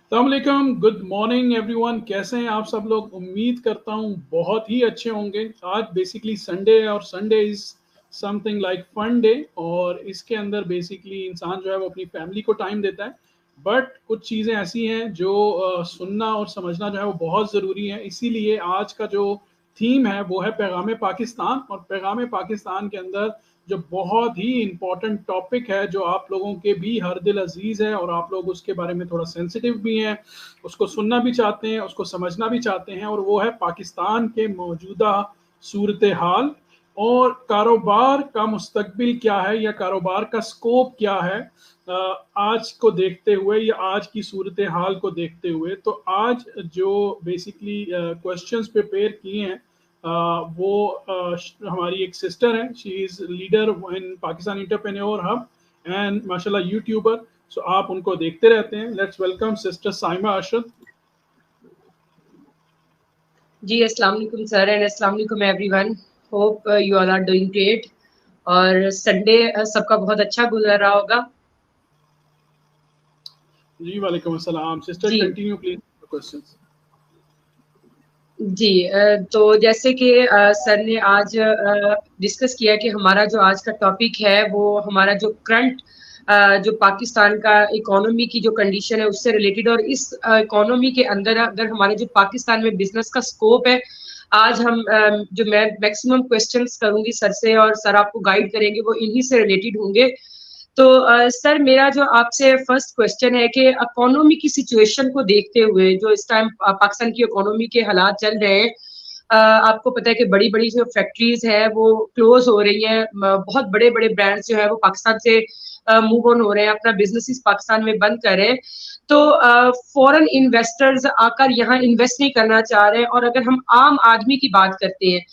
अस्सलाम वालेकुम, good morning everyone. कैसे हैं आप सब लोग? उम्मीद करता हूँ बहुत ही अच्छे होंगे। आज बेसिकली संडे है और Sunday is something like fun day, और इसके अंदर बेसिकली इंसान जो है वो अपनी फैमिली को टाइम देता है। बट कुछ चीज़ें ऐसी हैं जो सुनना और समझना जो है वो बहुत ज़रूरी है। इसीलिए आज का जो थीम है वो है पैगाम पाकिस्तान, और पैगाम पाकिस्तान के अंदर जो बहुत ही इम्पोर्टेंट टॉपिक है जो आप लोगों के भी हर दिल अजीज है, और आप लोग उसके बारे में थोड़ा सेंसिटिव भी हैं, उसको सुनना भी चाहते हैं, उसको समझना भी चाहते हैं, और वो है पाकिस्तान के मौजूदा सूरत हाल और कारोबार का मुस्तकबिल क्या है, या कारोबार का स्कोप क्या है आज को देखते हुए, या आज की सूरत हाल को देखते हुए। तो आज जो बेसिकली क्वेश्चंस प्रिपेयर किए हैं वो हमारी एक सिस्टर है, she is leader in Pakistan entrepreneur hub and माशाल्लाह यूट्यूबर। सो आप उनको देखते रहते हैं। Let's welcome sister Saima Arshad. जी अस्सलाम वालेकुम सर एंड अस्सलाम वालेकुम everyone. Hope you all are doing great और संडे सबका बहुत अच्छा गुजर रहा होगा। जी वालेकुम अस्सलाम। Sister ji continue please questions. जी तो जैसे कि सर ने आज डिस्कस किया कि हमारा जो आज का टॉपिक है वो हमारा जो करंट जो पाकिस्तान का इकोनॉमी की जो कंडीशन है उससे रिलेटेड, और इस इकोनॉमी के अंदर अगर हमारे जो पाकिस्तान में बिजनेस का स्कोप है, आज हम जो मैं मैक्सिमम क्वेश्चंस करूंगी सर से और सर आपको गाइड करेंगे वो इन्हीं से रिलेटेड होंगे। तो सर मेरा जो आपसे फर्स्ट क्वेश्चन है कि इकोनॉमी की सिचुएशन को देखते हुए जो इस टाइम पाकिस्तान की इकोनॉमी के हालात चल रहे हैं, आपको पता है कि बड़ी बड़ी जो फैक्ट्रीज है वो क्लोज हो रही हैं, बहुत बड़े बड़े ब्रांड्स जो है वो पाकिस्तान से मूव ऑन हो रहे हैं, अपना बिजनेस पाकिस्तान में बंद कर रहे हैं। तो फॉरेन इन्वेस्टर्स आकर यहाँ इन्वेस्ट नहीं करना चाह रहे हैं। और अगर हम आम आदमी की बात करते हैं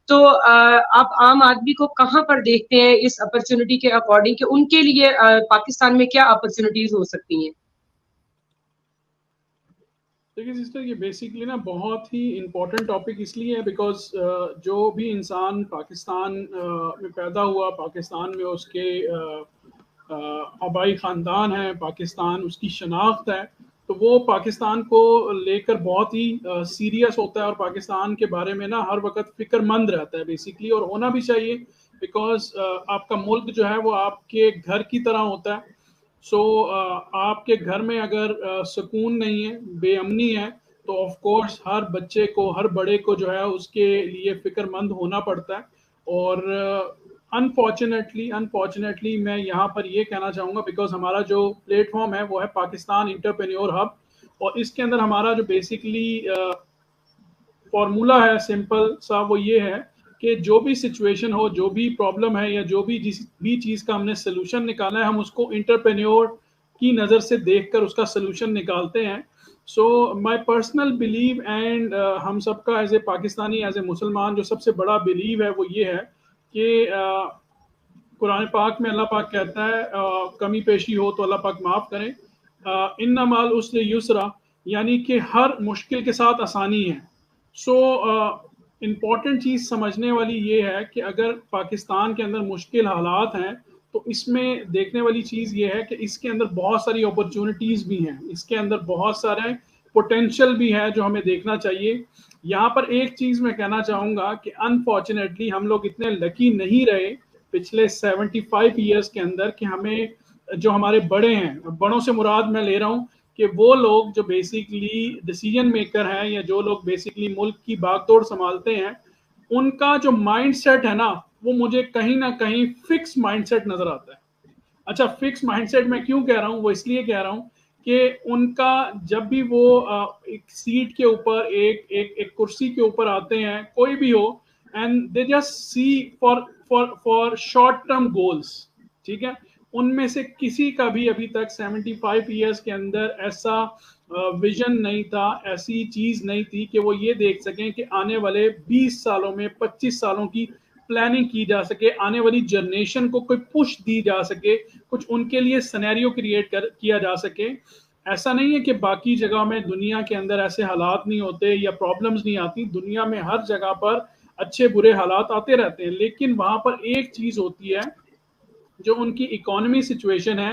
तो आप आम आदमी को कहाँ पर देखते हैं इस अपॉर्चुनिटी के अकॉर्डिंग कि उनके लिए पाकिस्तान में क्या अपॉर्चुनिटीज हो सकती हैं? देखिए सिस्टर, ये बेसिकली ना बहुत ही इम्पोर्टेंट टॉपिक इसलिए है बिकॉज जो भी इंसान पाकिस्तान में पैदा हुआ, पाकिस्तान में उसके आबाई ख़ानदान है, पाकिस्तान उसकी शनाख्त है, तो वो पाकिस्तान को लेकर बहुत ही सीरियस होता है, और पाकिस्तान के बारे में ना हर वक्त फ़िक्रमंद रहता है बेसिकली, और होना भी चाहिए बिकॉज आपका मुल्क जो है वो आपके घर की तरह होता है। सो आपके घर में अगर सुकून नहीं है, बेअमनी है, तो ऑफ कोर्स हर बच्चे को, हर बड़े को जो है उसके लिए फ़िक्रमंद होना पड़ता है। और अनफॉर्चुनेटली मैं यहाँ पर ये कहना चाहूँगा बिकॉज हमारा जो प्लेटफॉर्म है वो है पाकिस्तान एंटरप्रेन्योर हब, और इसके अंदर हमारा जो बेसिकली फॉर्मूला है सिंपल सा, वो ये है कि जो भी सिचुएशन हो, जो भी प्रॉब्लम है, या जो भी जिस भी चीज़ का हमने सोल्यूशन निकाला है, हम उसको इंटरप्रेन्योर की नज़र से देखकर उसका सोल्यूशन निकालते हैं। So my personal believe and हम सबका as a Pakistani, as a मुसलमान, जो सबसे बड़ा बिलीव है वो ये है कि कुरान पाक में अल्लाह पाक कहता है कमी पेशी हो तो अल्लाह पाक माफ़ करें, इन्ना माल उसरे युसरा, यानी कि हर मुश्किल के साथ आसानी है। सो इम्पॉर्टेंट चीज़ समझने वाली ये है कि अगर पाकिस्तान के अंदर मुश्किल हालात हैं, तो इसमें देखने वाली चीज़ ये है कि इसके अंदर बहुत सारी अपॉर्चुनिटीज़ भी हैं, इसके अंदर बहुत सारे पोटेंशियल भी है जो हमें देखना चाहिए। यहाँ पर एक चीज़ मैं कहना चाहूँगा कि अनफॉर्चुनेटली हम लोग इतने लकी नहीं रहे पिछले 75 ईयर्स के अंदर कि हमें जो हमारे बड़े हैं, बड़ों से मुराद मैं ले रहा हूँ कि वो लोग जो बेसिकली डिसीजन मेकर हैं, या जो लोग बेसिकली मुल्क की बागडोर संभालते हैं, उनका जो माइंड सेट है ना, वो मुझे कहीं ना कहीं फिक्स माइंड सेट नजर आता है। अच्छा, फिक्स माइंडसेट मैं क्यों कह रहा हूँ, वो इसलिए कह रहा हूँ कि उनका जब भी वो एक सीट के ऊपर, एक कुर्सी के ऊपर आते हैं, कोई भी हो, and they just see for short term goals, ठीक है। उनमें से किसी का भी अभी तक 75 ईयर्स के अंदर ऐसा विजन नहीं था, ऐसी चीज नहीं थी कि वो ये देख सकें कि आने वाले 20 सालों में, 25 सालों की प्लानिंग की जा सके, आने वाली जनरेशन को कोई पुश दी जा सके, कुछ उनके लिए सिनेरियो क्रिएट किया जा सके। ऐसा नहीं है कि बाकी जगह में दुनिया के अंदर ऐसे हालात नहीं होते या प्रॉब्लम्स नहीं आती, दुनिया में हर जगह पर अच्छे बुरे हालात आते रहते हैं, लेकिन वहां पर एक चीज होती है, जो उनकी इकोनॉमी सिचुएशन है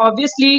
obviously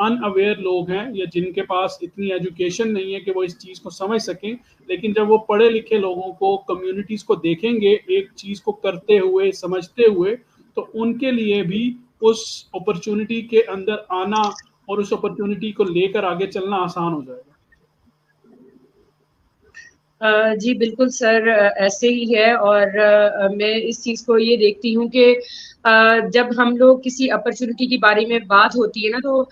अनअवेयर लोग हैं या जिनके पास इतनी एजुकेशन नहीं है कि वो इस चीज़ को समझ सकें, लेकिन जब वो पढ़े लिखे लोगों को, कम्युनिटीज़ को देखेंगे एक चीज़ को करते हुए, समझते हुए, तो उनके लिए भी उस अपॉर्चुनिटी के अंदर आना और उस अपॉर्चुनिटी को लेकर आगे चलना आसान हो जाएगा। जी बिल्कुल सर, ऐसे ही है। और मैं इस चीज़ को ये देखती हूँ कि जब हम लोग किसी अपॉर्चुनिटी के बारे में बात होती है ना, तो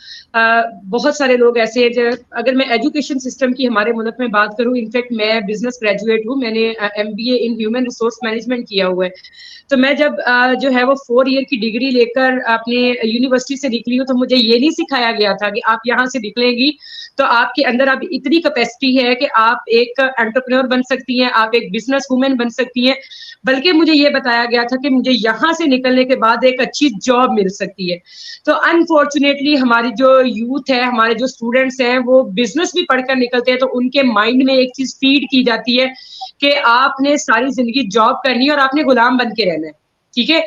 बहुत सारे लोग ऐसे हैं। अगर मैं एजुकेशन सिस्टम की हमारे मुल्क में बात करूँ, इनफैक्ट मैं बिजनेस ग्रेजुएट हूँ, मैंने MBA in human resource management किया हुआ है। तो मैं जब जो है वो 4 ईयर की डिग्री लेकर अपने यूनिवर्सिटी से निकली हूँ, तो मुझे ये नहीं सिखाया गया था कि आप यहाँ से निकलेंगी तो आपके अंदर अब इतनी कैपेसिटी है कि आप एक एंटरप्रेन्योर बन सकती हैं, आप एक बिजनेस वुमेन बन सकती हैं। बल्कि मुझे ये बताया गया था कि मुझे यहाँ से निकलने के बाद एक अच्छी जॉब मिल सकती है। तो अनफॉर्चुनेटली हमारी जो यूथ है, हमारे जो स्टूडेंट्स हैं, वो बिजनेस भी पढ़कर निकलते हैं, तो उनके माइंड में एक चीज फीड की जाती है कि आपने सारी जिंदगी जॉब करनी है और आपने गुलाम बन के रहना है। ठीक है,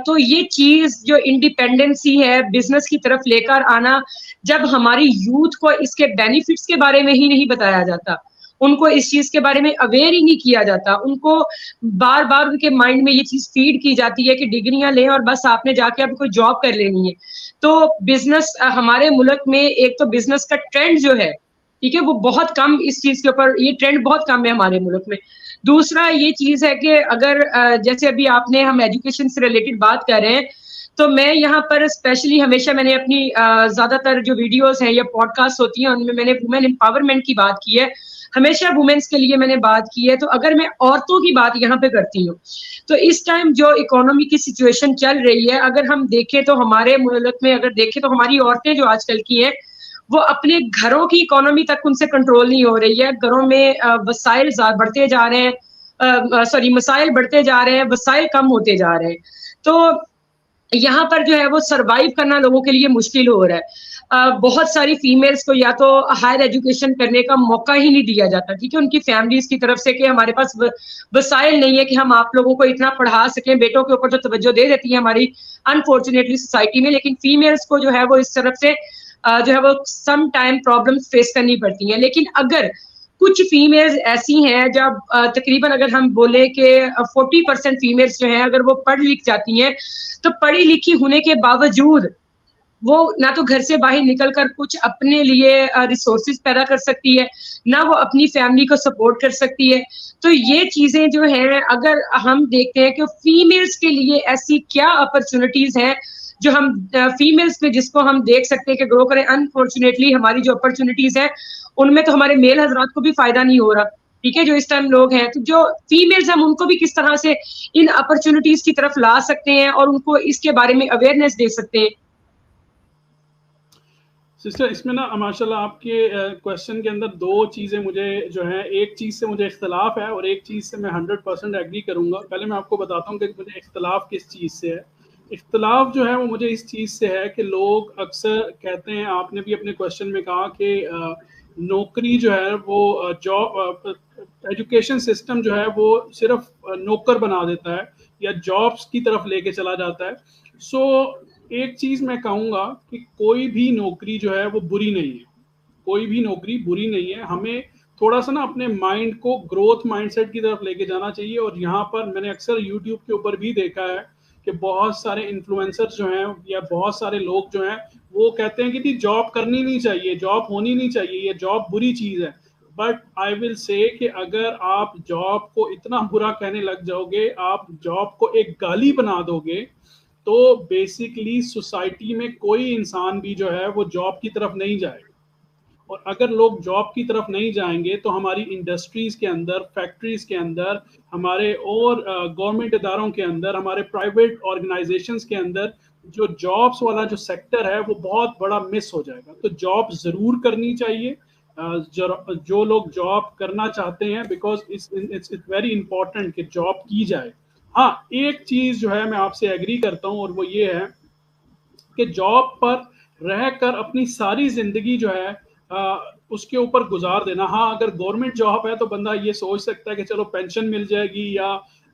तो ये चीज जो इंडिपेंडेंसी है, बिजनेस की तरफ लेकर आना, जब हमारी यूथ को इसके बेनिफिट्स के बारे में ही नहीं बताया जाता, उनको इस चीज के बारे में अवेयर ही नहीं किया जाता, उनको बार बार उनके माइंड में ये चीज फीड की जाती है कि डिग्रियां लें और बस आपने जाके अब कोई जॉब कर लेनी है। तो बिजनेस हमारे मुल्क में, एक तो बिजनेस का ट्रेंड जो है, ठीक है, वो बहुत कम, इस चीज के ऊपर ये ट्रेंड बहुत कम है हमारे मुल्क में। दूसरा ये चीज है कि अगर जैसे अभी आपने, हम एजुकेशन से रिलेटेड बात कर रहे हैं, तो मैं यहाँ पर स्पेशली हमेशा मैंने अपनी ज्यादातर जो वीडियोस हैं या पॉडकास्ट होती हैं, उनमें मैंने वुमेन एम्पावरमेंट की बात की है, हमेशा वुमेन्स के लिए मैंने बात की है। तो अगर मैं औरतों की बात यहाँ पे करती हूँ, तो इस टाइम जो इकोनॉमी की सिचुएशन चल रही है, अगर हम देखें तो हमारे मुल्क में, अगर देखें तो हमारी औरतें जो आजकल की हैं, वो अपने घरों की इकोनॉमी तक उनसे कंट्रोल नहीं हो रही है। घरों में वसाइल बढ़ते जा रहे हैं, सॉरी, मसाइल बढ़ते जा रहे हैं, वसाइल कम होते जा रहे हैं। तो यहाँ पर जो है वो सरवाइव करना लोगों के लिए मुश्किल हो रहा है। बहुत सारी फीमेल्स को या तो हायर एजुकेशन करने का मौका ही नहीं दिया जाता, ठीक है, उनकी फैमिलीज की तरफ से कि हमारे पास वसाइल नहीं है कि हम आप लोगों को इतना पढ़ा सकें। बेटों के ऊपर तो तवज्जो दे देती है हमारी अनफॉर्चुनेटली सोसाइटी में, लेकिन फीमेल्स को जो है वो इस तरफ से जो है वो सम टाइम प्रॉब्लम्स फेस करनी पड़ती हैं। लेकिन अगर कुछ फीमेल्स ऐसी हैं, जब तकरीबन अगर हम बोले कि 40% फीमेल्स जो हैं, अगर वो पढ़ लिख जाती हैं, तो पढ़ी लिखी होने के बावजूद वो ना तो घर से बाहर निकलकर कुछ अपने लिए रिसोर्सेज पैदा कर सकती है, ना वो अपनी फैमिली को सपोर्ट कर सकती है। तो ये चीजें जो हैं, अगर हम देखते हैं कि फीमेल्स के लिए ऐसी क्या अपॉर्चुनिटीज हैं जो हम फीमेल्स में, जिसको हम देख सकते हैं कि ग्रो करें। अनफॉर्चुनेटली हमारी जो अपॉर्चुनिटीज हैं, उनमें तो हमारे मेल हजरात को भी फायदा नहीं हो रहा, ठीक है, जो इस टाइम लोग हैं। तो जो फीमेल्स, हम उनको भी किस तरह से इन अपॉर्चुनिटीज की तरफ ला सकते हैं और उनको इसके बारे में अवेयरनेस दे सकते हैं। सिस्टर, इसमें ना माशाल्लाह आपके क्वेश्चन के अंदर दो चीज़ें मुझे जो है, एक चीज़ से मुझे इख्तलाफ है और एक चीज़ से मैं 100% एग्री करूँगा। पहले मैं आपको बताता हूँ कि मुझे इख्तलाफ किस चीज़ से है। इख्तलाफ जो है वो मुझे इस चीज़ से है कि लोग अक्सर कहते हैं, आपने भी अपने क्वेश्चन में कहा कि नौकरी जो है वो जॉब, एजुकेशन सिस्टम जो है वो सिर्फ नौकर बना देता है या जॉब्स की तरफ लेके चला जाता है। सो एक चीज़ मैं कहूँगा कि कोई भी नौकरी जो है वो बुरी नहीं है, कोई भी नौकरी बुरी नहीं है। हमें थोड़ा सा ना अपने माइंड को ग्रोथ माइंडसेट की तरफ लेके जाना चाहिए। और यहाँ पर मैंने अक्सर यूट्यूब के ऊपर भी देखा है कि बहुत सारे इन्फ्लुएंसर्स जो हैं या बहुत सारे लोग जो हैं, वो कहते हैं कि जॉब करनी नहीं चाहिए, जॉब होनी नहीं चाहिए, ये जॉब बुरी चीज़ है। बट आई विल से कि अगर आप जॉब को इतना बुरा कहने लग जाओगे, आप जॉब को एक गाली बना दोगे, तो बेसिकली सोसाइटी में कोई इंसान भी जो है वो जॉब की तरफ नहीं जाएगा। और अगर लोग जॉब की तरफ नहीं जाएंगे तो हमारी इंडस्ट्रीज के अंदर, फैक्ट्रीज के अंदर, हमारे और गवर्नमेंट इदारों के अंदर, हमारे प्राइवेट ऑर्गेनाइजेशंस के अंदर जो जॉब्स वाला जो सेक्टर है वो बहुत बड़ा मिस हो जाएगा। तो जॉब ज़रूर करनी चाहिए जो लोग जॉब करना चाहते हैं, बिकॉज इट्स वेरी इंपॉर्टेंट कि जॉब की जाए। हाँ, एक चीज़ जो है मैं आपसे एग्री करता हूँ और वो ये है कि जॉब पर रहकर अपनी सारी ज़िंदगी जो है उसके ऊपर गुजार देना। हाँ, अगर गवर्नमेंट जॉब है तो बंदा ये सोच सकता है कि चलो पेंशन मिल जाएगी या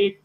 1